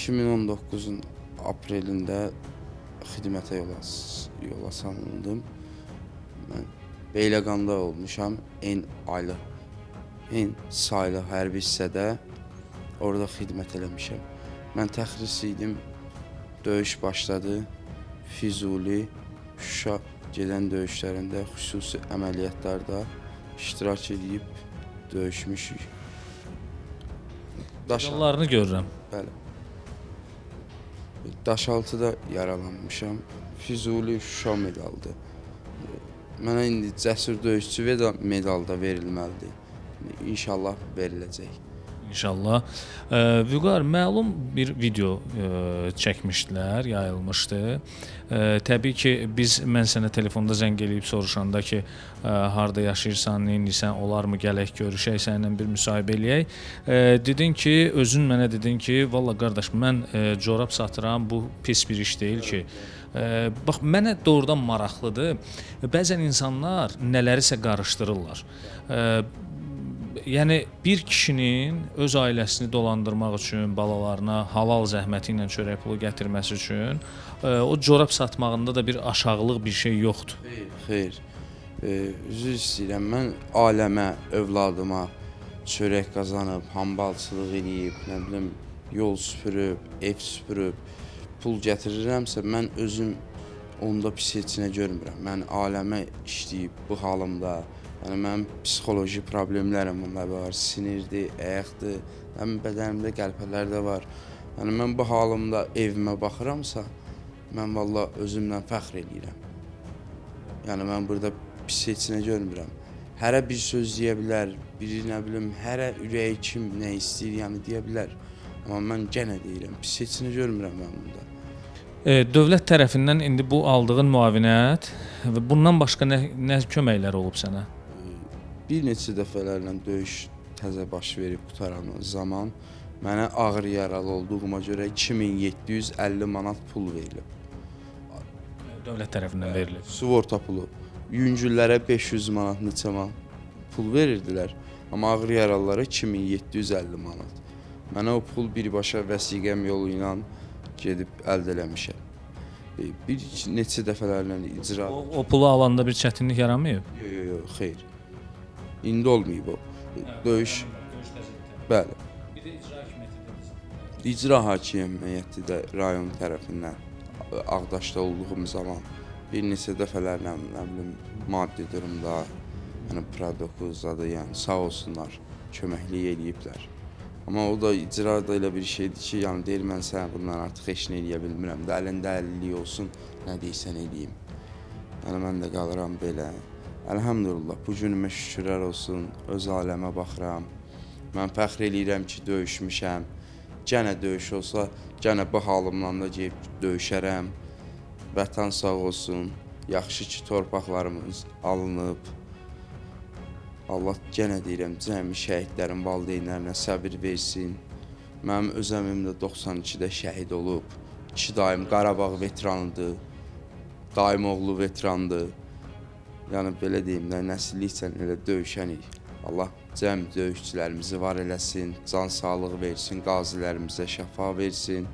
2019-un aprelində xidmətə yola salındım. Mən Beyləqanda olmuşam, en saylı hərbi hissədə orada xidmət eləmişəm. Mən təxris idim, döyüş başladı, Füzuli, Şuşa gedən döyüşlərində, xüsusi əməliyyatlarda iştirak edib döyüşmüşük. Medallarını görürəm. Bəli. Daşaltıda yaralanmışam. Füzuli Şuşa medaldır. Mənə indi cəsur döyüşçü medal da verilməlidir. İnşallah veriləcək. İnşallah. Vüqar, məlum bir video çəkmişdilər, yayılmışdı. Təbii ki, mən sənə telefonda zəng eləyib soruşanda ki, harda yaşayırsan, neynirsən, olarmı gələk görüşək, səninlə bir müsahibə eləyək. Dedin ki, özün mənə dedin ki, valla qardaş, mən corab satıram, bu pis bir iş deyil ki. Bax, mənə doğrudan maraqlıdır. Bəzən insanlar nələrisə qarışdırırlar. Yəni bir kişinin öz ailəsini dolandırmaq üçün, balalarına halal zəhməti ilə çörək pulu gətirməsi üçün o corab satmağında da bir aşağılıq bir şey yoxdur. Xeyr. Üzr istəyirəm. Mən aləmə, övladıma çörək qazanıb, hambalçılıq eləyib, nə bilim, yol süpürüb, ev süpürüb, pul gətirirəmsə, mən özüm onda pis heç nə görmürəm. Mən aləmə işləyib bu halımda, yəni mənim psixoloji problemlərim var, sinirdir, əyaqdır, mənim bədənimdə qəlpələr də var. Yəni mən bu halımda evimə baxıramsa, mən valla özümdən fəxr eləyirəm. Yəni mən burada pis heç nə görmürəm. Hərə bir söz deyə bilər, biri nə bilim, hərə ürəyi kim nə istəyir, yəni deyə bilər. Amma mən yenə deyirəm, pis heç nə görmürəm mən burada. Dövlət tərəfindən indi bu aldığın müavinət və bundan başqa nə köməklər olub sənə? Bir neçə dəfələrlə döyüş təzə baş verib qutaran zaman mənə ağır yaralı olduğuma görə 2750 manat pul verilib. Dövlət tərəfindən verilib. Sığorta pulu. Yüngüllərə 500 manat neçə pul verirdilər, amma ağır yaralılara 2750 manat. Mənə o pul birbaşa vəsiqəm yolu ilə gedib əldə eləmişəm. Bir neçə dəfələrlə icra... O pulu alanda bir çətinlik yaranmayıb? Yox, xeyr. İndi olmayıb o. Döyüş... Bəli. Bir də icra hakimiyyəti İcra hakimiyyəti də rayon tərəfindən Ağdaşda olduğum zaman bir neçə dəfələrlə, nə bilim, maddi durumda, yəni Pro-9-da, yəni sağ olsunlar, köməklik eləyiblər. Amma o da icra da elə bir şeydir ki, yəni deyir, mən sənə bundan artıq heç nə eləyə bilmirəm də, əlində əlillik olsun, nə deyirsən eləyim. Yəni mən də qalıram belə. Əlhəmdülillah, bu günümə şükürlər olsun, öz aləmə baxıram. Mən fəxr eləyirəm ki, döyüşmüşəm. Gənə döyüş olsa, gənə bu halımdan da deyib döyüşərəm. Vətən sağ olsun, yaxşı ki, torpaqlarımız alınıb. Allah gənə deyirəm, cəmi şəhidlərin valideynlərinə səbir versin. Mənim öz əmim də 92-də şəhid olub. 2 dayım Qarabağ veteranıdır, dayım oğlu veterandır. Yəni belə deyim də, nəsilliklə elə döyüşənik. Allah cəmi döyüşçülərimizi var eləsin, can sağlığı versin, qazilərimizə şəfa versin.